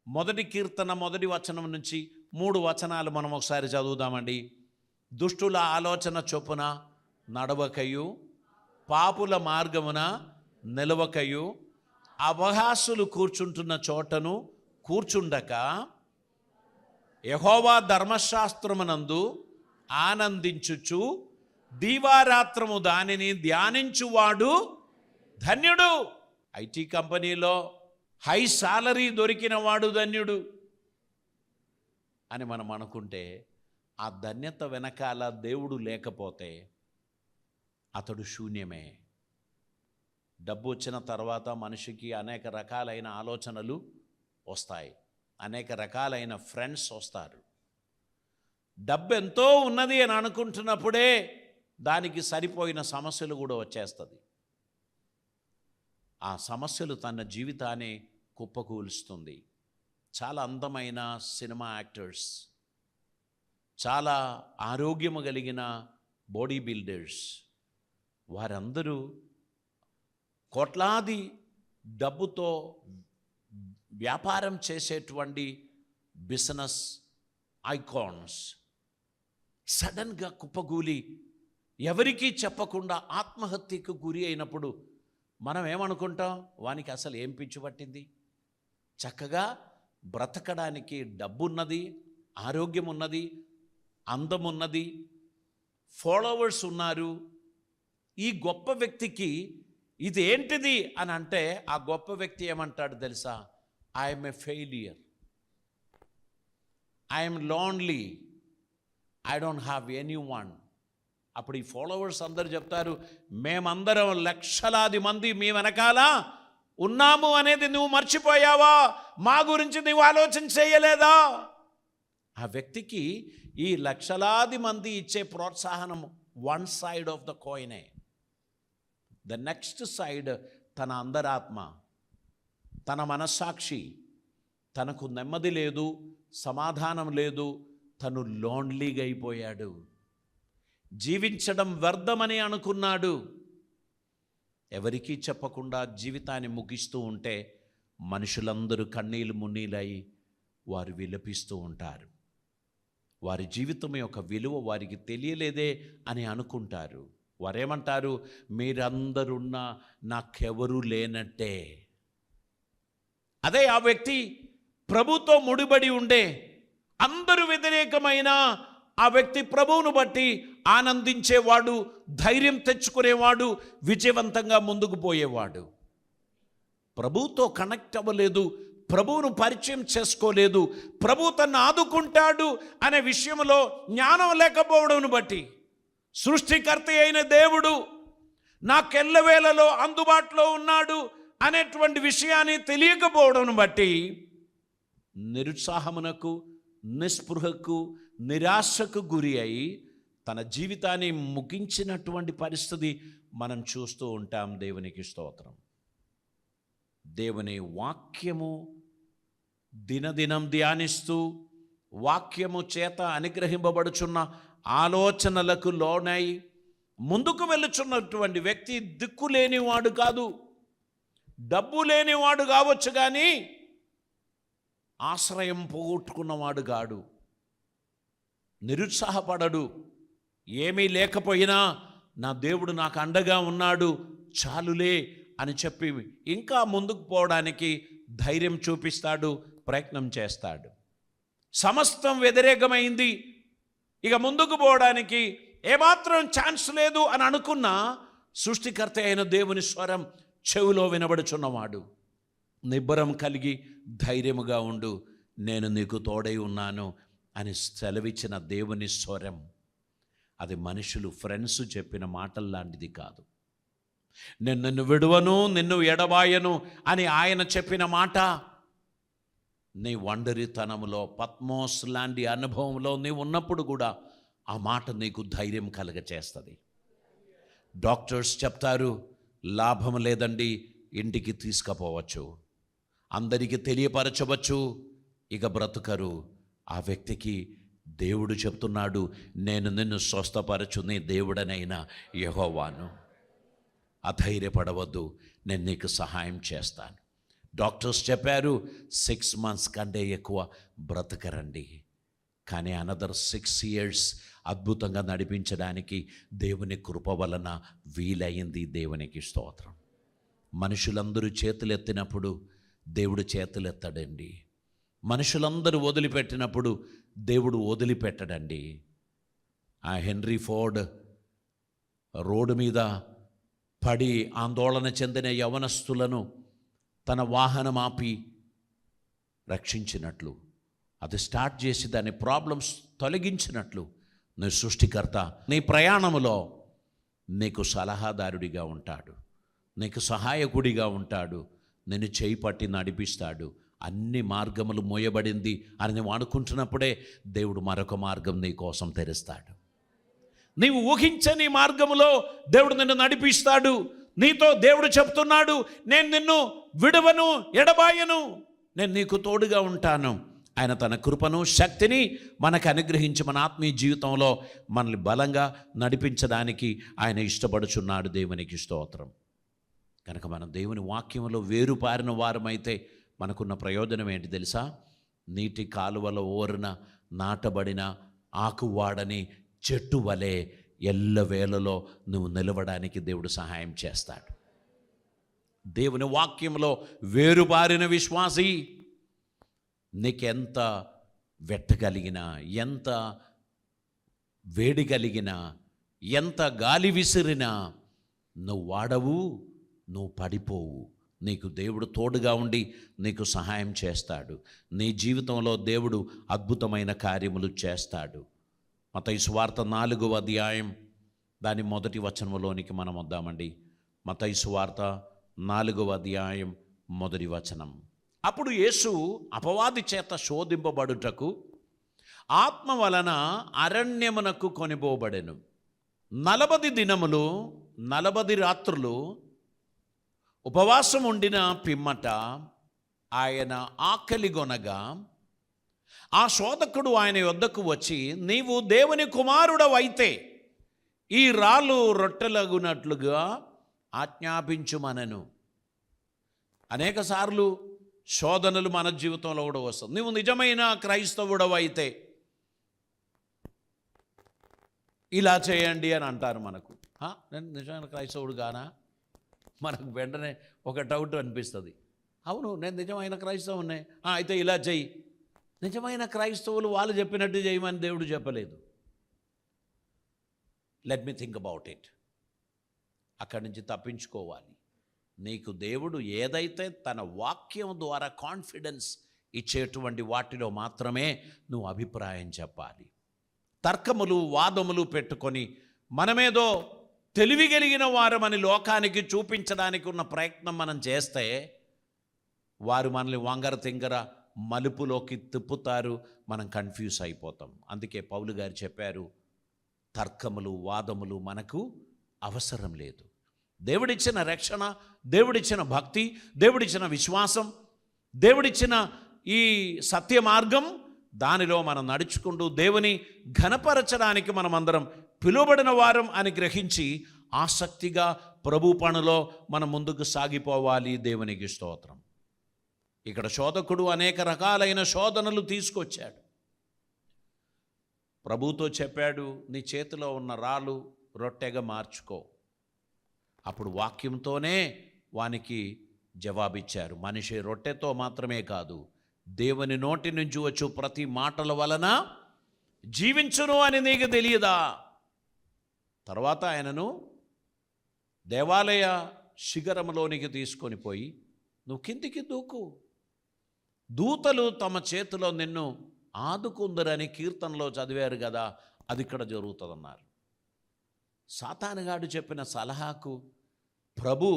మొదటి కీర్తన మొదటి వచనం నుంచి 3 వచనాలు మనం ఒకసారి చదువుదామండి. దుష్టుల ఆలోచన చొప్పున నడవకయు, పాపుల మార్గమున నిలవకయు, అపహాస్యులు కూర్చుంటున్న చోటను కూర్చుండక, యెహోవా ధర్మశాస్త్రమునందు ఆనందించుచు దీవారాత్రము దానిని ధ్యానించువాడు ధన్యుడు. ఐటీ కంపెనీలో హై సాలరీ దొరికిన వాడు ధన్యుడు అని మనం అనుకుంటే, ఆ ధన్యత వెనకాల దేవుడు లేకపోతే అతడు శూన్యమే. డబ్బు వచ్చిన తర్వాత మనిషికి అనేక రకాలైన ఆలోచనలు వస్తాయి, అనేక రకాలైన ఫ్రెండ్స్ వస్తారు. డబ్బు ఎంతో ఉన్నది అని అనుకుంటున్నప్పుడే దానికి సరిపోయిన సమస్యలు కూడా వచ్చేస్తుంది. ఆ సమస్యలు తన జీవితాన్ని కుప్పకూలుస్తుంది. చాలా అందమైన సినిమా యాక్టర్స్, చాలా ఆరోగ్యము కలిగిన బాడీ బిల్డర్స్, వారందరూ కోట్లాది డబ్బుతో వ్యాపారం చేసేటువంటి బిజినెస్ ఐకాన్స్ సడన్గా కుప్పగూలి ఎవరికీ చెప్పకుండా ఆత్మహత్యకు గురి అయినప్పుడు మనం ఏమనుకుంటాం? వానికి అసలు ఏం పిచ్చి పట్టింది? చక్కగా బ్రతకడానికి డబ్బున్నది, ఆరోగ్యం ఉన్నది, అందం ఉన్నది, ఫాలోవర్స్ ఉన్నారు. ఈ గొప్ప వ్యక్తికి ఇది ఏంటిది అని అంటే, ఆ గొప్ప వ్యక్తి ఏమంటాడు తెలుసా? I'm a failure, I'm lonely, I don't have any one. అప్పుడు ఈ ఫాలోవర్స్ అందరూ చెప్తారు, మేమందరం లక్షలాది మంది మీ వెనకాల ఉన్నాము అనేది నువ్వు మర్చిపోయావా? మా గురించి నువ్వు ఆలోచన చేయలేదా? ఆ వ్యక్తికి ఈ లక్షలాది మంది ఇచ్చే ప్రోత్సాహనం వన్ సైడ్ ఆఫ్ ద కాయినే. ద నెక్స్ట్ సైడ్ తన అంతరాత్మ, తన మనస్సాక్షి, తనకు నెమ్మది లేదు, సమాధానం లేదు, తను లోన్లీగా అయిపోయాడు. జీవించడం వ్యర్థమని అనుకున్నాడు. ఎవరికీ చెప్పకుండా జీవితాన్ని ముగిస్తూ ఉంటే మనుషులందరూ కన్నీళ్ళు మున్నీలై వారు విలపిస్తూ ఉంటారు. వారి జీవితం యొక్క విలువ వారికి తెలియలేదే అని అనుకుంటారు. వారేమంటారు? మీరందరున్నా నాకెవరూ లేనట్టే. అదే ఆ వ్యక్తి ప్రభుతో ముడిపడి ఉండే, అందరూ వ్యతిరేకమైన ఆ వ్యక్తి ప్రభువును బట్టి ఆనందించేవాడు, ధైర్యం తెచ్చుకునేవాడు, విజయవంతంగా ముందుకు పోయేవాడు. ప్రభువుతో కనెక్ట్ అవ్వలేదు, ప్రభువును పరిచయం చేసుకోలేదు, ప్రభువు తను ఆదుకుంటాడు అనే విషయంలో జ్ఞానం లేకపోవడం బట్టి, సృష్టికర్త అయిన దేవుడు నాకెల్లవేళలో అందుబాటులో ఉన్నాడు అనేటువంటి విషయాన్ని తెలియకపోవడం బట్టి నిరుత్సాహమునకు, నిస్పృహకు, నిరాశకు గురి అయి తన జీవితాన్ని ముగించినటువంటి పరిస్థితి మనం చూస్తూ ఉంటాం. దేవునికి స్తోత్రం. దేవుని వాక్యము దినదినం ధ్యానిస్తూ, వాక్యము చేత అనుగ్రహింపబడుచున్న ఆలోచనలకు లోనై ముందుకు వెళ్ళుచున్నటువంటి వ్యక్తి దిక్కు లేనివాడు కాదు, డబ్బు లేనివాడు కావచ్చు, కానీ ఆశ్రయం పోగొట్టుకున్నవాడు కాడు. నిరుత్సాహపడడు. ఏమీ లేకపోయినా నా దేవుడు నాకు అండగా ఉన్నాడు చాలులే అని చెప్పి ఇంకా ముందుకు పోవడానికి ధైర్యం చూపిస్తాడు, ప్రయత్నం చేస్తాడు. సమస్తం వ్యతిరేకమైంది, ఇక ముందుకు పోవడానికి ఏమాత్రం ఛాన్స్ లేదు అని అనుకున్నా సృష్టికర్త అయిన దేవుని స్వరం చెవిలో వినబడుచున్నవాడు నిబ్బరం కలిగి ధైర్యముగా ఉండు, నేను నీకు తోడై ఉన్నాను అని సెలవిచ్చిన దేవుని స్వరం, అది మనుషులు ఫ్రెండ్స్ చెప్పిన మాటల్లాంటిది కాదు. నేను నిన్ను విడువను, నిన్ను ఎడబాయను అని ఆయన చెప్పిన మాట నీ ఒంటరితనములో, పద్మోస్ లాంటి అనుభవంలో నీవు ఉన్నప్పుడు కూడా ఆ మాట నీకు ధైర్యం కలగచేస్తుంది. డాక్టర్స్ చెప్తారు లాభం లేదండి, ఇంటికి తీసుకుపోవచ్చు, అందరికీ తెలియపరచవచ్చు, ఇక బ్రతుకరు. ఆ వ్యక్తికి దేవుడు చెప్తున్నాడు, నేను నిన్ను స్వస్థపరచు నీ దేవుడనైనా యెహోవాను, అధైర్యపడవద్దు, నేను నీకు సహాయం చేస్తాను. డాక్టర్స్ చెప్పారు 6 months కంటే ఎక్కువ బ్రతకరండి. కానీ అనదర్ 6 years అద్భుతంగా నడిపించడానికి దేవుని కృప వలన వీలైంది. దేవునికి స్తోత్రం. మనుషులందరూ చేతులెత్తినప్పుడు దేవుడు చేతులెత్తడండి. మనుషులందరూ వదిలిపెట్టినప్పుడు దేవుడు వదిలిపెట్టడండి. ఆ హెన్రీ ఫోర్డ్ రోడ్డు మీద పడి ఆందోళన చెందిన యవనస్తులను తన వాహనం ఆపి రక్షించినట్లు, అది స్టార్ట్ చేసి దాని ప్రాబ్లమ్స్ తొలగించినట్లు, నీ సృష్టికర్త నీ ప్రయాణములో నీకు సలహాదారుడిగా ఉంటాడు, నీకు సహాయకుడిగా ఉంటాడు, నిన్ను చేయి పట్టి నడిపిస్తాడు. అన్ని మార్గములు మోయబడింది అని నువ్వు అనుకుంటున్నప్పుడే దేవుడు మరొక మార్గం నీ కోసం తెరుస్తాడు. నీవు ఊహించని మార్గములో దేవుడు నిన్ను నడిపిస్తాడు. నీతో దేవుడు చెప్తున్నాడు, నేను నిన్ను విడవను, ఎడబాయను, నేను నీకు తోడుగా ఉంటాను. ఆయన తన కృపను శక్తిని మనకు అనుగ్రహించి మన ఆత్మీయ జీవితంలో మనల్ని బలంగా నడిపించడానికి ఆయన ఇష్టపడుచున్నాడు. దేవునికి స్తోత్రం. కనుక మనం దేవుని వాక్యంలో వేరుపారిన వారమైతే మనకున్న ప్రయోజనం ఏంటి తెలుసా? నీటి కాలువల ఓరన నాటబడిన ఆకువాడని చెట్టు వలె ఎల్లవేళలో నువ్వు నిలవడానికి దేవుడు సహాయం చేస్తాడు. దేవుని వాక్యంలో వేరుబారిన విశ్వాసి నీకెంత వెట్టగలిగినా, ఎంత వేడి కలిగినా, ఎంత గాలి విసిరినా నువ్వు వాడవు, నువ్వు పడిపోవు. నీకు దేవుడు తోడుగా ఉండి నీకు సహాయం చేస్తాడు. నీ జీవితంలో దేవుడు అద్భుతమైన కార్యములు చేస్తాడు. మత్తయి సువార్త 4వ అధ్యాయం దాని 1వ వచనంలోనికి మనం వద్దామండి. మత్తయి సువార్త 4వ అధ్యాయం 1వ వచనం. అప్పుడు యేసు అపవాది చేత శోధింపబడుటకు ఆత్మ వలన అరణ్యమునకు కొనిపోబడెను. 40 దినములు 40 రాత్రులు ఉపవాసం ఉండిన పిమ్మట ఆయన ఆకలిగొనగా ఆ శోధకుడు ఆయన యొద్దకు వచ్చి, నీవు దేవుని కుమారుడవైతే ఈ రాళ్ళు రొట్టెలగునట్లుగా ఆజ్ఞాపించుమనెను. అనేక సార్లు శోధనలు మన జీవితంలో కూడా వస్తుంది. నువ్వు నిజమైన క్రైస్తవుడవైతే ఇలా చేయండి అని అంటారు మనకు. నేను నిజమైన క్రైస్తవుడు గానా? మనకు వెంటనే ఒక డౌట్ అనిపిస్తుంది. అవును, నేను నిజమైన క్రైస్తవునే, అయితే ఇలా చెయ్యి. నిజమైన క్రైస్తవులు వాళ్ళు చెప్పినట్టు చేయమని దేవుడు చెప్పలేదు. Let me think about it. అక్కడి నుంచి తప్పించుకోవాలి. నీకు దేవుడు ఏదైతే తన వాక్యం ద్వారా కాన్ఫిడెన్స్ ఇచ్చేటువంటి వాటిలో మాత్రమే నువ్వు అభిప్రాయం చెప్పాలి. తర్కములు వాదములు పెట్టుకొని మనమేదో తెలివి కలిగిన వారమని లోకానికి చూపించడానికి ఉన్న ప్రయత్నం మనం చేస్తే వారు మనల్ని వంగర తింగర మలుపులోకి తిప్పుతారు, మనం కన్ఫ్యూజ్ అయిపోతాం. అందుకే పౌలు గారు చెప్పారు, తర్కములు వాదములు మనకు అవసరం లేదు. దేవుడిచ్చిన రక్షణ, దేవుడిచ్చిన భక్తి, దేవుడిచ్చిన విశ్వాసం, దేవుడిచ్చిన ఈ సత్య మార్గం, దానిలో మనం నడుచుకుంటూ దేవుని ఘనపరచడానికి మనమందరం పిలువబడిన వారం అని గ్రహించి ఆసక్తిగా ప్రభు పనులో మనం ముందుకు సాగిపోవాలి. దేవునికి స్తోత్రం. ఇక్కడ శోధకుడు అనేక రకాలైన శోధనలు తీసుకొచ్చాడు. ప్రభుతో చెప్పాడు, నీ చేతిలో ఉన్న రాళ్ళు రొట్టెగా మార్చుకో. అప్పుడు వాక్యంతోనే వానికి జవాబిచ్చారు. మనిషి రొట్టెతో మాత్రమే కాదు, దేవుని నోటి నుంచి వచ్చు ప్రతి మాటల వలన జీవించును అని నీకు తెలియదా? తర్వాత ఆయనను దేవాలయ శిఖరంలోనికి తీసుకొని పోయి, నువ్వు కిందికి దూకు, దూతలు తమ చేతిలో నిన్ను ఆదుకుందరని కీర్తనలో చదివారు కదా, అది ఇక్కడ జరుగుతుందన్నారు. సాతానుగాడు చెప్పిన సలహాకు ప్రభు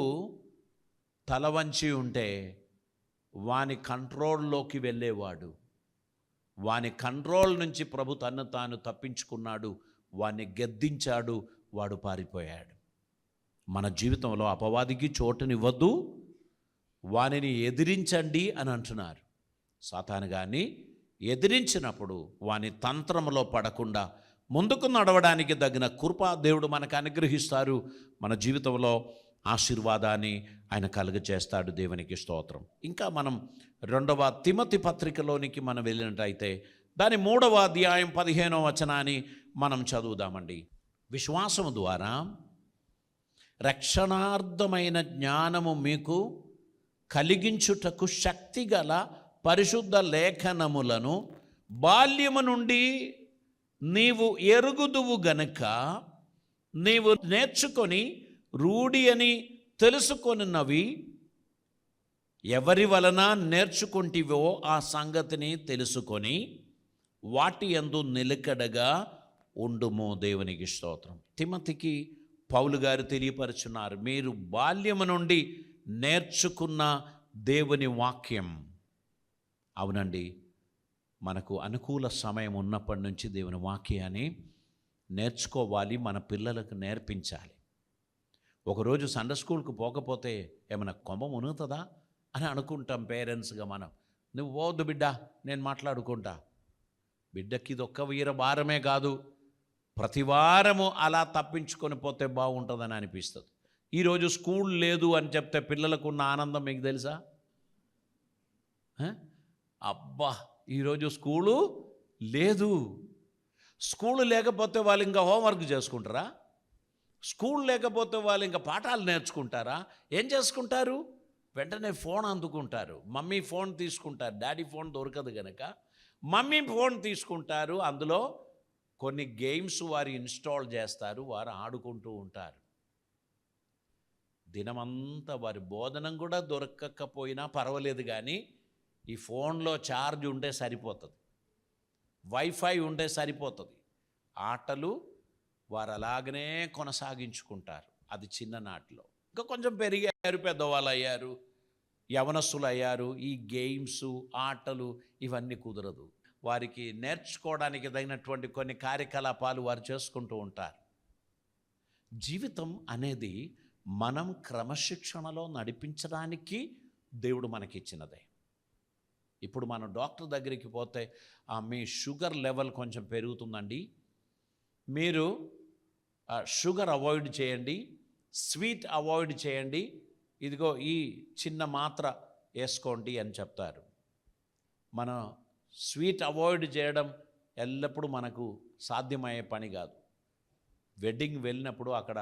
తల వంచి ఉంటే వాని కంట్రోల్లోకి వెళ్ళేవాడు. వాని కంట్రోల్ నుంచి ప్రభు తన్ను తాను తప్పించుకున్నాడు, వాన్ని గద్దించాడు, వాడు పారిపోయాడు. మన జీవితంలో అపవాదికి చోటునివ్వద్దు, వానిని ఎదిరించండి అని అంటున్నారు. సాతానుగాన్ని ఎదిరించినప్పుడు వాని తంత్రములో పడకుండా ముందుకు నడవడానికి తగిన కృప దేవుడు మనకు అనుగ్రహిస్తారు. మన జీవితంలో ఆశీర్వాదాన్ని ఆయన కలుగజేస్తాడు. దేవునికి స్తోత్రం. ఇంకా మనం 2వ తిమోతి పత్రికలోనికి మనం వెళ్ళినట్టయితే దాని 3వ అధ్యాయం 15వ వచనాన్ని మనం చదువుదామండి. విశ్వాసము ద్వారా రక్షణార్థమైన జ్ఞానము మీకు కలిగించుటకు శక్తిగల పరిశుద్ధ లేఖనములను బాల్యము నుండి నీవు ఎరుగుదువు గనుక నీవు నేర్చుకొని రూఢి అని తెలుసుకొనినవి ఎవరి వలన నేర్చుకుంటివో ఆ సంగతిని తెలుసుకొని వాటి యందు నిలకడగా ఉండుము. దేవునికి స్తోత్రం. తిమోతికి పౌలు గారు తెలియపరుచున్నారు, మీరు బాల్యము నుండి నేర్చుకున్న దేవుని వాక్యం. అవునండి, మనకు అనుకూల సమయం ఉన్నప్పటి నుంచి దేవుని వాక్యాన్ని నేర్చుకోవాలి, మన పిల్లలకు నేర్పించాలి. ఒకరోజు సండే స్కూల్కి పోకపోతే ఏమైనా కొమ్మ మునుగుతుందా అని అనుకుంటాం పేరెంట్స్గా మనం. నువ్వు పోవద్దు బిడ్డ, నేను మాట్లాడుకుంటా. బిడ్డకి ఇది ఒక్క వీర భారమే కాదు, ప్రతి వారము అలా తప్పించుకొని పోతే బాగుంటుందని అనిపిస్తుంది. ఈరోజు స్కూల్ లేదు అని చెప్తే పిల్లలకు ఉన్న ఆనందం మీకు తెలుసా? అబ్బా, ఈరోజు స్కూలు లేదు. స్కూలు లేకపోతే వాళ్ళు ఇంకా హోంవర్క్ చేసుకుంటారా? స్కూల్ లేకపోతే వాళ్ళు ఇంకా పాఠాలు నేర్చుకుంటారా? ఏం చేసుకుంటారు? వెంటనే ఫోన్ అందుకుంటారు. మమ్మీ ఫోన్ తీసుకుంటారు. డాడీ ఫోన్ దొరకదు కనుక మమ్మీ ఫోన్ తీసుకుంటారు. అందులో కొన్ని గేమ్స్ వారు ఇన్స్టాల్ చేస్తారు, వారు ఆడుకుంటూ ఉంటారు. దినమంతా వారి బోధనం కూడా దొరకకపోయినా పర్వాలేదు, కానీ ఈ ఫోన్లో ఛార్జ్ ఉంటే సరిపోతుంది, వైఫై ఉంటే సరిపోతుంది. ఆటలు వారు అలాగనే కొనసాగించుకుంటారు. అది చిన్ననాటిలో. ఇంకా కొంచెం పెరిగారు, పెద్దవాళ్ళు అయ్యారు, యవనస్తులు అయ్యారు, ఈ గేమ్స్ ఆటలు ఇవన్నీ కుదరదు. వారికి నేర్చుకోవడానికి తగినటువంటి కొన్ని కార్యకలాపాలు వారు చేసుకుంటూ ఉంటారు. జీవితం అనేది మనం క్రమశిక్షణలో నడిపించడానికి దేవుడు మనకిచ్చినదే. ఇప్పుడు మనం డాక్టర్ దగ్గరికి పోతే మీ షుగర్ లెవెల్ కొంచెం పెరుగుతుందండి, మీరు షుగర్ అవాయిడ్ చేయండి, స్వీట్ అవాయిడ్ చేయండి, ఇదిగో ఈ చిన్న మాత్ర వేసుకోండి అని చెప్తారు. మనం స్వీట్ అవాయిడ్ చేయడం ఎల్లప్పుడూ మనకు సాధ్యమయ్యే పని కాదు. వెడ్డింగ్ వెళ్ళినప్పుడు అక్కడ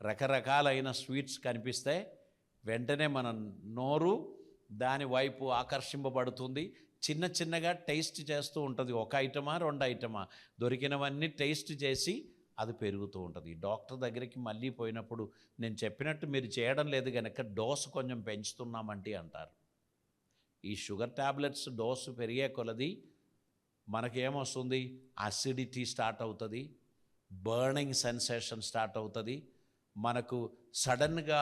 రకరకాలైన స్వీట్స్ కనిపిస్తే వెంటనే మన నోరు దాని వైపు ఆకర్షింపబడుతుంది. చిన్న చిన్నగా టేస్ట్ చేస్తూ ఉంటుంది. ఒక ఐటమా 2 ఐటమా దొరికినవన్నీ టేస్ట్ చేసి అది పెరుగుతూ ఉంటుంది. డాక్టర్ దగ్గరికి మళ్ళీ పోయినప్పుడు నేను చెప్పినట్టు మీరు చేయడం లేదు కనుక డోసు కొంచెం పెంచుతున్నామంటే అంటారు. ఈ షుగర్ ట్యాబ్లెట్స్ డోసు పెరిగే కొలది మనకేమొస్తుంది? అసిడిటీ స్టార్ట్ అవుతుంది, బర్నింగ్ సెన్సేషన్ స్టార్ట్ అవుతుంది, మనకు సడన్గా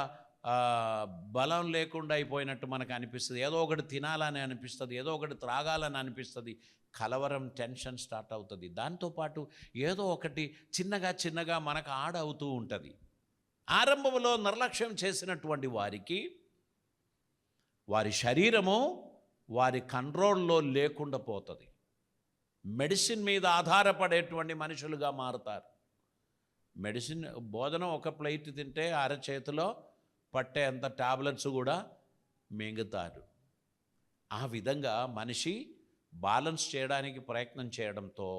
బలం లేకుండా అయిపోయినట్టు మనకు అనిపిస్తుంది, ఏదో ఒకటి తినాలని అనిపిస్తుంది, ఏదో ఒకటి త్రాగాలని అనిపిస్తుంది, కలవరం టెన్షన్ స్టార్ట్ అవుతుంది. దాంతోపాటు ఏదో ఒకటి చిన్నగా మనకు అవుతూ ఉంటుంది. ఆరంభంలో నిర్లక్ష్యం చేసినటువంటి వారికి వారి శరీరము వారి కంట్రోల్లో లేకుండా పోతుంది. మెడిసిన్ మీద ఆధారపడేటువంటి మనుషులుగా మారుతారు. మెడిసిన్ భోజనం ఒక ప్లేట్ తింటే అరచేతిలో పట్టే అంత టాబ్లెట్స్ కూడా మింగుతారు. ఆ విధంగా మనిషి బ్యాలెన్స్ చేయడానికి ప్రయత్నం చేయడంతో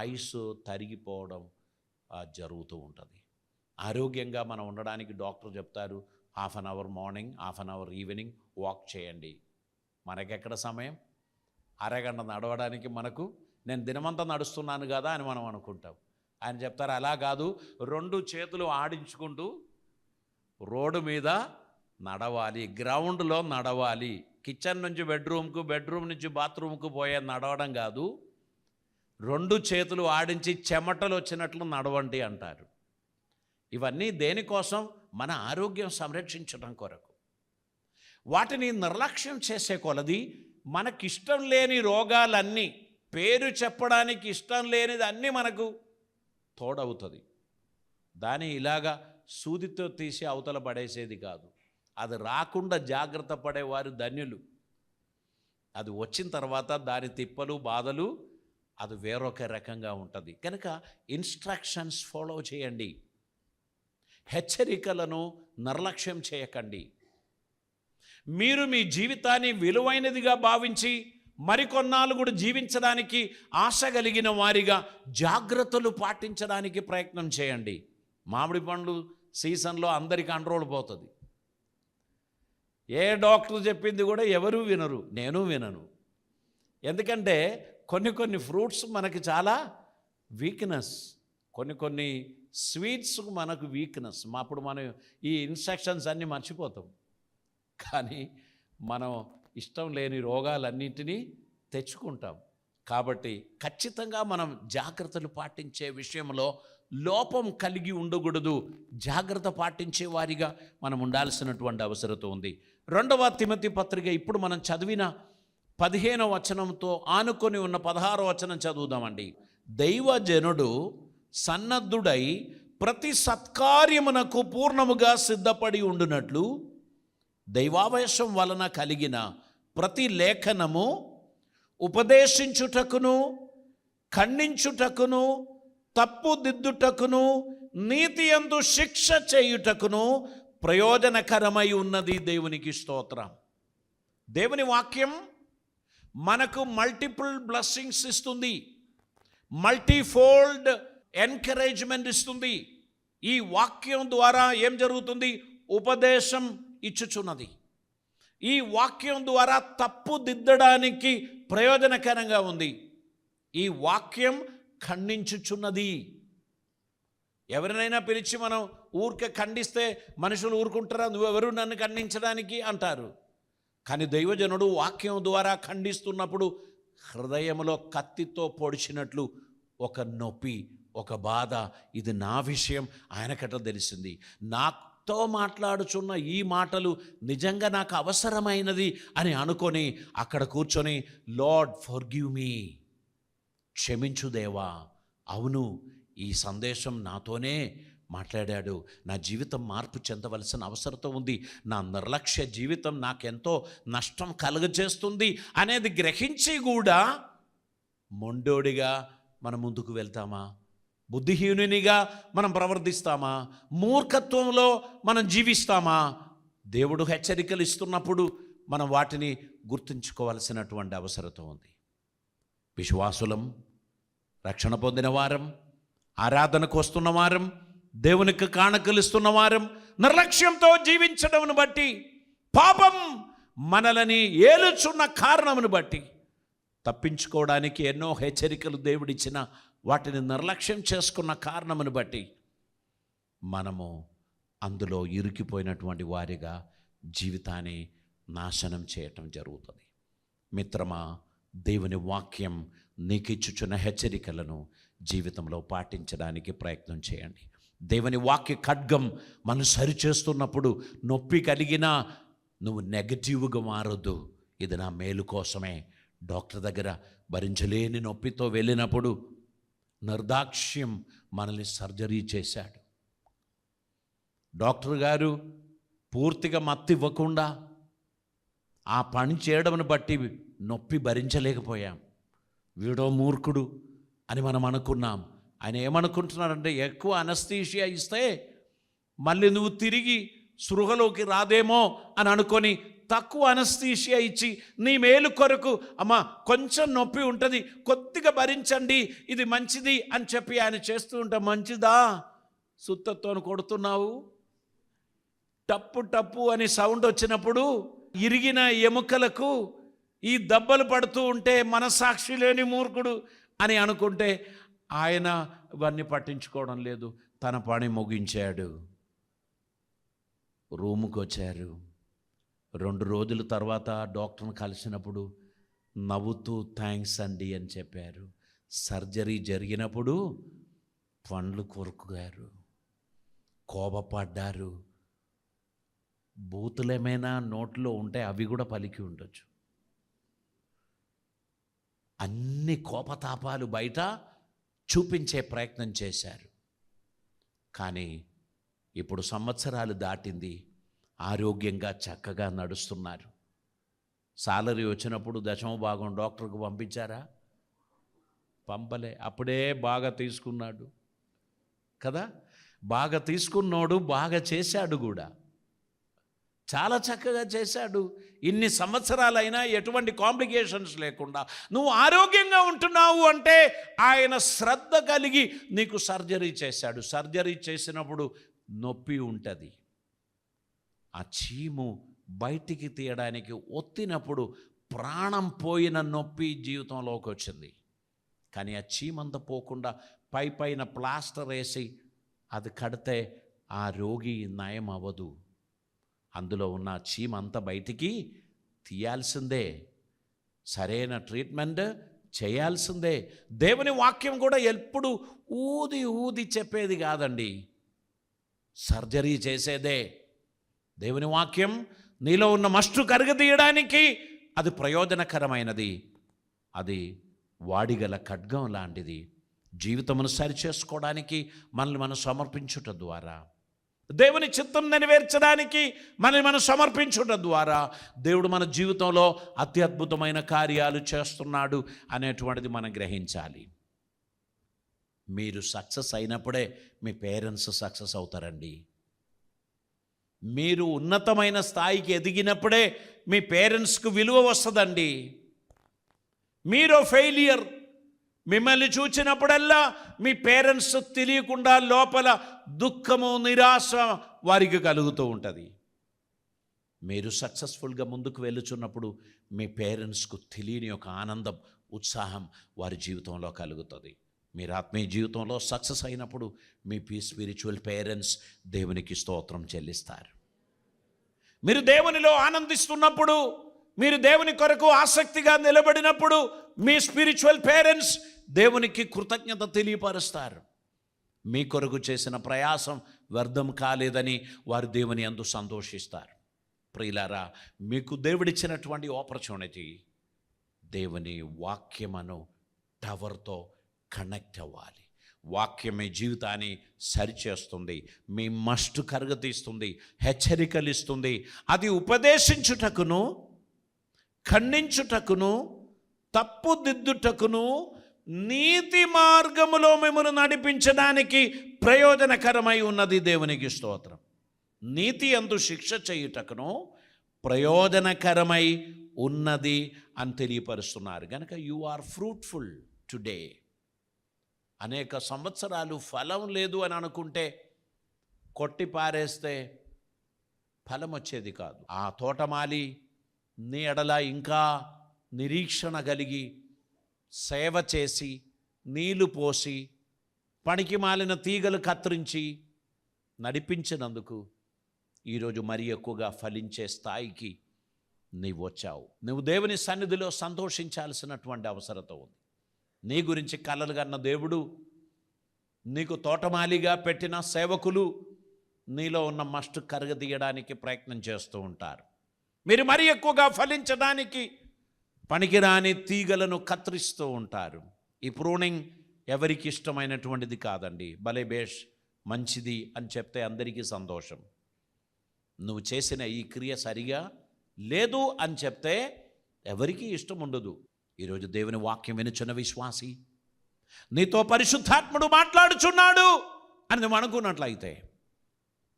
ఆయుష్ తరిగిపోవడం జరుగుతూ ఉంటుంది. ఆరోగ్యంగా మనం ఉండడానికి డాక్టర్ చెప్తారు, 1/2 hour morning, 1/2 hour evening walk చేయండి. మనకెక్కడ సమయం? అరగంట నడవడానికి మనకు, నేను దినమంతా నడుస్తున్నాను కదా అని మనం అనుకుంటాం. ఆయన చెప్తారు అలా కాదు, 2 చేతులు ఆడించుకుంటూ రోడ్డు మీద నడవాలి, గ్రౌండ్లో నడవాలి. కిచెన్ నుంచి బెడ్రూమ్కు, బెడ్రూమ్ నుంచి బాత్రూమ్కు పోయే నడవడం కాదు, 2 చేతులు ఆడించి చెమటలు వచ్చినట్లు నడవండి అంటారు. ఇవన్నీ దేనికోసం? మన ఆరోగ్యం సంరక్షించడం కొరకు. వాటిని నిర్లక్ష్యం చేసే కొలది మనకిష్టం లేని రోగాలన్నీ, పేరు చెప్పడానికి ఇష్టం లేనిది అన్నీ మనకు తోడవుతుంది. దాని ఇలాగా సూదితో తీసి అవతల పడేసేది కాదు. అది రాకుండా జాగ్రత్త పడేవారు ధన్యులు. అది వచ్చిన తర్వాత దాని తిప్పలు బాధలు అది వేరొక రకంగా ఉంటుంది. కనుక ఇన్స్ట్రక్షన్స్ ఫాలో చేయండి. హెచ్చరికలను నిర్లక్ష్యం చేయకండి. మీరు మీ జీవితాన్ని విలువైనదిగా భావించి మరికొన్నాళ్ళు కూడా జీవించడానికి ఆశ కలిగిన వారిగా జాగ్రత్తలు పాటించడానికి ప్రయత్నం చేయండి. మామిడి పండ్లు సీజన్లో అందరికీ కంట్రోల్ పోతుంది. ఏ డాక్టర్ చెప్పింది కూడా ఎవరూ వినరు, నేను వినను. ఎందుకంటే కొన్ని ఫ్రూట్స్ మనకి చాలా వీక్నెస్, కొన్ని స్వీట్స్కు మనకు వీక్నెస్. అప్పుడు మనం ఈ ఇన్స్ట్రక్షన్స్ అన్నీ మర్చిపోతాం. కానీ మనం ఇష్టం లేని రోగాలన్నింటినీ తెచ్చుకుంటాం. కాబట్టి ఖచ్చితంగా మనం జాగ్రత్తలు పాటించే విషయంలో లోపం కలిగి ఉండకూడదు. జాగ్రత్త పాటించే వారిగా మనం ఉండాల్సినటువంటి అవసరం ఉంది. 2వ తిమోతి పత్రిక ఇప్పుడు మనం చదివిన 15వ వచనంతో ఆనుకొని ఉన్న 16వ వచనం చదువుదామండి. దైవజనుడు సన్నద్ధుడై ప్రతి సత్కార్యమునకు పూర్ణముగా సిద్ధపడి ఉండునట్లు దైవావేశం వలన కలిగిన ప్రతి లేఖనము ఉపదేశించుటకును, ఖండించుటకును, తప్పుదిద్దుటకును, నీతి యందు శిక్ష చేయుటకును ప్రయోజనకరమై ఉన్నది. దేవునికి స్తోత్రం. దేవుని వాక్యం మనకు మల్టిపుల్ బ్లెస్సింగ్స్ ఇస్తుంది, మల్టీఫోల్డ్ ఎంకరేజ్మెంట్ ఇస్తుంది. ఈ వాక్యం ద్వారా ఏం జరుగుతుంది? ఉపదేశం ఇచ్చుచున్నది. ఈ వాక్యం ద్వారా తప్పు దిద్దడానికి ప్రయోజనకరంగా ఉంది. ఈ వాక్యం ఖండించుచున్నది. ఎవరినైనా పిలిచి మనం ఊరికే ఖండిస్తే మనుషులు ఊరుకుంటారా? నువ్వెవరు నన్ను ఖండించడానికి అంటారు. కానీ దైవజనుడు వాక్యం ద్వారా ఖండిస్తున్నప్పుడు హృదయంలో కత్తితో పొడిచినట్లు ఒక నొప్పి, ఒక బాధ, ఇది నా విషయం ఆయనకట తెలిసింది. నాతో మాట్లాడుచున్న ఈ మాటలు నిజంగా నాకు అవసరమైనది అని అనుకొని అక్కడ కూర్చొని, లార్డ్ ఫర్గివ్ మీ, క్షమించు దేవా, అవును ఈ సందేశం నాతోనే మాట్లాడాడు, నా జీవితం మార్పు చెందవలసిన అవసరం ఉంది, నా నిర్లక్ష్య జీవితం నాకెంతో నష్టం కలుగజేస్తుంది అనేది గ్రహించి కూడా మొండోడిగా మనం ముందుకు వెళ్తామా? బుద్ధిహీనునిగా మనం ప్రవర్తిస్తామా? మూర్ఖత్వంలో మనం జీవిస్తామా? దేవుడు హెచ్చరికలు ఇస్తున్నప్పుడు మనం వాటిని గుర్తుంచుకోవాల్సినటువంటి అవసరం ఉంది. విశ్వాసులం, రక్షణ పొందిన వారం, ఆరాధనకు వస్తున్న వారం, దేవునికి కానుకలు ఇస్తున్న వారం నిర్లక్ష్యంతో జీవించడమును బట్టి, పాపం మనలని ఏలుచున్న కారణమును బట్టి తప్పించుకోవడానికి ఎన్నో హెచ్చరికలు దేవుడిచ్చిన వాటిని నిర్లక్ష్యం చేసుకున్న కారణమును బట్టి మనము అందులో ఇరుకిపోయినటువంటి వారిగా జీవితాన్ని నాశనం చేయటం జరుగుతుంది. మిత్రమా, దేవుని వాక్యం నీకిచ్చుచున్న హెచ్చరికలను జీవితంలో పాటించడానికి ప్రయత్నం చేయండి. దేవుని వాక్య ఖడ్గం మనం సరిచేస్తున్నప్పుడు నొప్పి కలిగినా నువ్వు నెగటివ్గా మారొద్దు. ఇది నా మేలు కోసమే. డాక్టర్ దగ్గర భరించలేని నొప్పితో వెళ్ళినప్పుడు నిర్దాక్ష్యం మనల్ని సర్జరీ చేశాడు. డాక్టర్ గారు పూర్తిగా మత్తు ఇవ్వకుండా ఆ పని చేయడంను బట్టి నొప్పి భరించలేకపోయాం. వీడో మూర్ఖుడు అని మనం అనుకున్నాం. ఆయన ఏమనుకుంటున్నాడంటే, ఎక్కువ అనస్థీషియా ఇస్తే మళ్ళీ నువ్వు తిరిగి స్పృహలోకి రాదేమో అని అనుకొని తక్కువ అనస్థీషియా ఇచ్చి నీ మేలు కొరకు, అమ్మా కొంచెం నొప్పి ఉంటుంది, కొద్దిగా భరించండి, ఇది మంచిది అని చెప్పి ఆయన చేస్తూ ఉంటే, మంచిదా? సుత్తతో కొడుతున్నావు. టప్పు టప్పు అని సౌండ్ వచ్చినప్పుడు ఇరిగిన ఎముకలకు ఈ దెబ్బలు పడుతూ ఉంటే మనసాక్షి లేని మూర్ఖుడు అని అనుకుంటే, ఆయన ఇవన్నీ పట్టించుకోవడం లేదు, తన పని ముగించాడు. రూముకి వచ్చారు. 2 రోజుల తర్వాత డాక్టర్ని కలిసినప్పుడు నవ్వుతూ థ్యాంక్స్ అండి అని చెప్పారు. సర్జరీ జరిగినప్పుడు పండ్లు కొరుకుగారు, కోపపడ్డారు. బూతులేమైనా నోట్లో ఉంటే అవి కూడా పలికి ఉండొచ్చు. అన్ని కోపతాపాలు బయట చూపించే ప్రయత్నం చేశారు. కానీ ఇప్పుడు సంవత్సరాలు దాటింది, ఆరోగ్యంగా చక్కగా నడుస్తున్నారు. సాలరీ వచ్చినప్పుడు 10వ భాగం డాక్టర్కు పంపించారా? పంపలే. అప్పుడే బాగా తీసుకున్నాడు కదా. బాగా తీసుకున్నోడు బాగా చేశాడు కూడా, చాలా చక్కగా చేశాడు. ఇన్ని సంవత్సరాలైనా ఎటువంటి కాంప్లికేషన్స్ లేకుండా నువ్వు ఆరోగ్యంగా ఉంటున్నావు అంటే ఆయన శ్రద్ధ కలిగి నీకు సర్జరీ చేశాడు. సర్జరీ చేసినప్పుడు నొప్పి ఉంటుంది. ఆ చీము బయటికి తీయడానికి ఒత్తినప్పుడు ప్రాణం పోయిన నొప్పి జీవితంలోకి వచ్చింది. కానీ ఆ చీమంతా పోకుండా పైన ప్లాస్టర్ వేసి అది కడితే ఆ రోగి నయం అవ్వదు. అందులో ఉన్న చీమంతా బయటికి తీయాల్సిందే, సరైన ట్రీట్మెంట్ చేయాల్సిందే. దేవుని వాక్యం కూడా ఎప్పుడు ఊది చెప్పేది కాదండి, సర్జరీ చేసేదే. దేవుని వాక్యం నీలో ఉన్న మస్టు కరగదీయడానికి అది ప్రయోజనకరమైనది. అది వాడిగల ఖడ్గం లాంటిది. జీవితమును సరిచేసుకోవడానికి మనల్ని మనం సమర్పించుట ద్వారా, దేవుని చిత్తం నెరవేర్చడానికి మనల్ని మనం సమర్పించుట ద్వారా దేవుడు మన జీవితంలో అత్యద్భుతమైన కార్యాలు చేస్తున్నాడు అనేటువంటిది మనం గ్రహించాలి. మీరు సక్సెస్ అయినప్పుడే మీ పేరెంట్స్ సక్సెస్ అవుతారండి. మీరు ఉన్నతమైన స్థాయికి ఎదిగినప్పుడే మీ పేరెంట్స్కు విలువ వస్తుందండి. మీరు ఫెయిలియర్, మిమ్మల్ని చూచినప్పుడల్లా మీ పేరెంట్స్ తెలియకుండా లోపల దుఃఖము, నిరాశ వారికి కలుగుతూ ఉంటుంది. మీరు సక్సెస్ఫుల్గా ముందుకు వెళుచున్నప్పుడు మీ పేరెంట్స్కు తెలియని ఒక ఆనందం, ఉత్సాహం వారి జీవితంలో కలుగుతుంది. మీరు ఆత్మీయ జీవితంలో సక్సెస్ అయినప్పుడు మీ స్పిరిచువల్ పేరెంట్స్ దేవునికి స్తోత్రం చెల్లిస్తారు. మీరు దేవునిలో ఆనందిస్తున్నప్పుడు, మీరు దేవుని కొరకు ఆసక్తిగా నిలబడినప్పుడు మీ స్పిరిచువల్ పేరెంట్స్ దేవునికి కృతజ్ఞత తెలియపరుస్తారు. మీ కొరకు చేసిన ప్రయాసం వ్యర్థం కాలేదని వారు దేవుని యందు సంతోషిస్తారు. ప్రియులారా, మీకు దేవుడిచ్చినటువంటి ఆపర్చునిటీ దేవుని వాక్యమును టవర్తో కనెక్ట్ అవ్వాలి. వాక్యమే జీవితాన్ని సరిచేస్తుంది, మీ మస్టు కరగతీస్తుంది, హెచ్చరికలు ఇస్తుంది. అది ఉపదేశించుటకును, ఖండించుటకును, తప్పుదిద్దుటకును, నీతి మార్గములో మిమ్మల్ని నడిపించడానికి ప్రయోజనకరమై ఉన్నది. దేవునికి స్తోత్రం. నీతి యందు శిక్ష చేయుటకును ప్రయోజనకరమై ఉన్నది అని తెలియపరుస్తున్నారు. కనుక యు ఆర్ ఫ్రూట్ఫుల్ టుడే. అనేక సంవత్సరాలు ఫలం లేదు అని అనుకుంటే, కొట్టి పారేస్తే ఫలం వచ్చేది కాదు. ఆ తోటమాలి నీ ఎడల ఇంకా నిరీక్షణ కలిగి సేవ చేసి, నీళ్లు పోసి, పనికి మాలిన తీగలు కత్తిరించి నడిపించినందుకు ఈరోజు మరి ఎక్కువగా ఫలించే స్థాయికి నీవు వచ్చావు. నువ్వు దేవుని సన్నిధిలో సంతోషించాల్సినటువంటి అవసరత ఉంది. నీ గురించి కలలు కన్న దేవుడు, నీకు తోటమాలిగా పెట్టిన సేవకులు నీలో ఉన్న మస్టు కరగదీయడానికి ప్రయత్నం చేస్తూ ఉంటారు. మీరు మరి ఎక్కువగా ఫలించడానికి పనికిరాని తీగలను కత్తిరిస్తూ ఉంటారు. ఈ ప్రూనింగ్ ఎవరికి ఇష్టమైనటువంటిది కాదండి. భలే బేష్, మంచిది అని చెప్తే అందరికీ సంతోషం. నువ్వు చేసిన ఈ క్రియ సరిగా లేదు అని చెప్తే ఎవరికీ ఇష్టం ఉండదు. ఈరోజు దేవుని వాక్యం వినుచున్న విశ్వాసి, నీతో పరిశుద్ధాత్ముడు మాట్లాడుచున్నాడు అని నువ్వు అనుకున్నట్లయితే,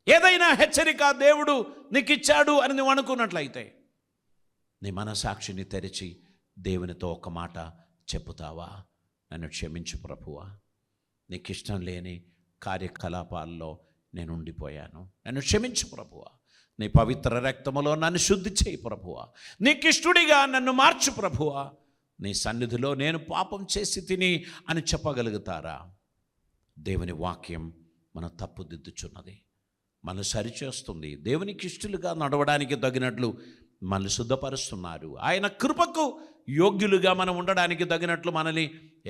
ఏదైనా హెచ్చరిక దేవుడు నీకు ఇచ్చాడు అని నువ్వు అనుకున్నట్లయితే, నీ మనసాక్షిని తెరిచి దేవునితో ఒక మాట చెప్పుతావా? నన్ను క్షమించు ప్రభువా, నీకు ఇష్టం లేని కార్యకలాపాల్లో నేను ఉండిపోయాను, నన్ను క్షమించు ప్రభువా, నీ పవిత్ర రక్తములో నన్ను శుద్ధి చేయి ప్రభువా, నీకిష్టుడిగా నన్ను మార్చు ప్రభువా, నీ సన్నిధిలో నేను పాపం చేసి తిని అని చెప్పగలుగుతారా? దేవుని వాక్యం మన తప్పుదిద్దుచున్నది, మనల్ని సరిచేస్తుంది. దేవునికి ఇష్టలుగా నడవడానికి తగినట్లు మనల్ని శుద్ధపరుస్తున్నారు. ఆయన కృపకు యోగ్యులుగా మనం ఉండడానికి తగినట్లు మనల్ని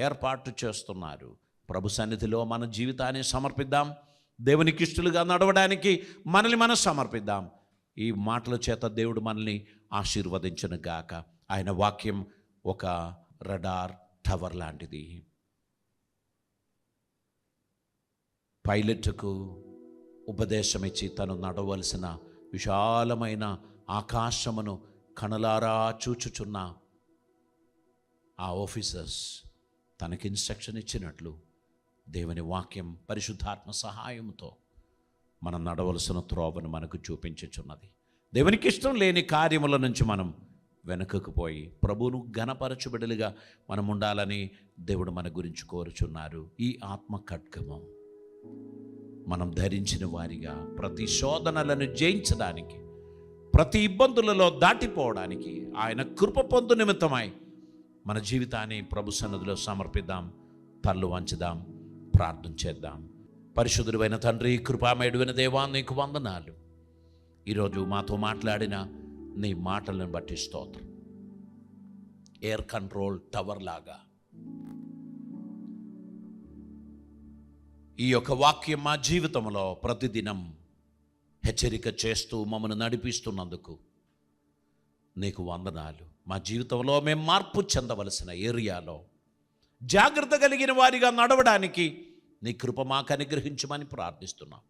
ఏర్పాటు చేస్తున్నారు. ప్రభు సన్నిధిలో మన జీవితాన్ని సమర్పిద్దాం. దేవునికి ఇష్టలుగా నడవడానికి మనల్ని మనం సమర్పిద్దాం. ఈ మాటల చేత దేవుడు మనల్ని ఆశీర్వదించును గాక. ఆయన వాక్యం ఒక రడార్ టవర్ లాంటిది. పైలట్కు ఉపదేశం ఇచ్చి తను నడవలసిన విశాలమైన ఆకాశమును కనులారా చూచుచున్న ఆ ఆఫీసర్స్ తనకి ఇన్స్ట్రక్షన్ ఇచ్చినట్లు దేవుని వాక్యం పరిశుద్ధాత్మ సహాయంతో మనం నడవలసిన త్రోవను మనకు చూపించుచున్నది. దేవునికి ఇష్టం లేని కార్యముల నుంచి మనం వెనుకకు పోయి ప్రభువును ఘనపరచుబిడలుగా మనం ఉండాలని దేవుడు మన గురించి కోరుచున్నారు. ఈ ఆత్మ ఖడ్గము మనం ధరించిన వారిగా ప్రతి శోధనలను జయించడానికి, ప్రతి ఇబ్బందులలో దాటిపోవడానికి ఆయన కృప పొందు నిమిత్తమై మన జీవితాన్ని ప్రభు సన్నిధిలో సమర్పిద్దాం. తల్లు వంచుదాం, ప్రార్థన చేద్దాం. పరిశుద్ధుడైన తండ్రి, కృపామయుడైన దేవా, నీకు వందనాలు. ఈరోజు మాతో మాట్లాడిన నీ మాటలను బట్టి స్తోత్రం. ఎయిర్ కంట్రోల్ టవర్ లాగా ఈ యొక్క వాక్యం మా జీవితంలో ప్రతిదినం హెచ్చరిక చేస్తూ మమ్మల్ని నడిపిస్తున్నందుకు నీకు వందనాలు. మా జీవితంలో మేము మార్పు చెందవలసిన ఏరియాలో జాగ్రత్త కలిగిన వారిగా నడవడానికి నీ కృప మాకు అనుగ్రహించమని ప్రార్థిస్తున్నాం.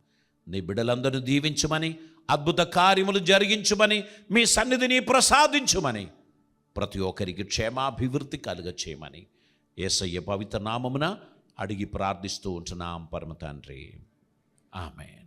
నీ బిడ్డలందరినీ దీవించమని, అద్భుత కార్యములు జరిగించమని, మీ సన్నిధిని ప్రసాదించమని, ప్రతి ఒక్కరికి క్షేమాభివృద్ధి కలుగ చేయమని యేసయ్య పవిత్ర నామమున అడిగి ప్రార్థిస్తూ ఉంటున్నాం పరమ తండ్రి. ఆమేన్.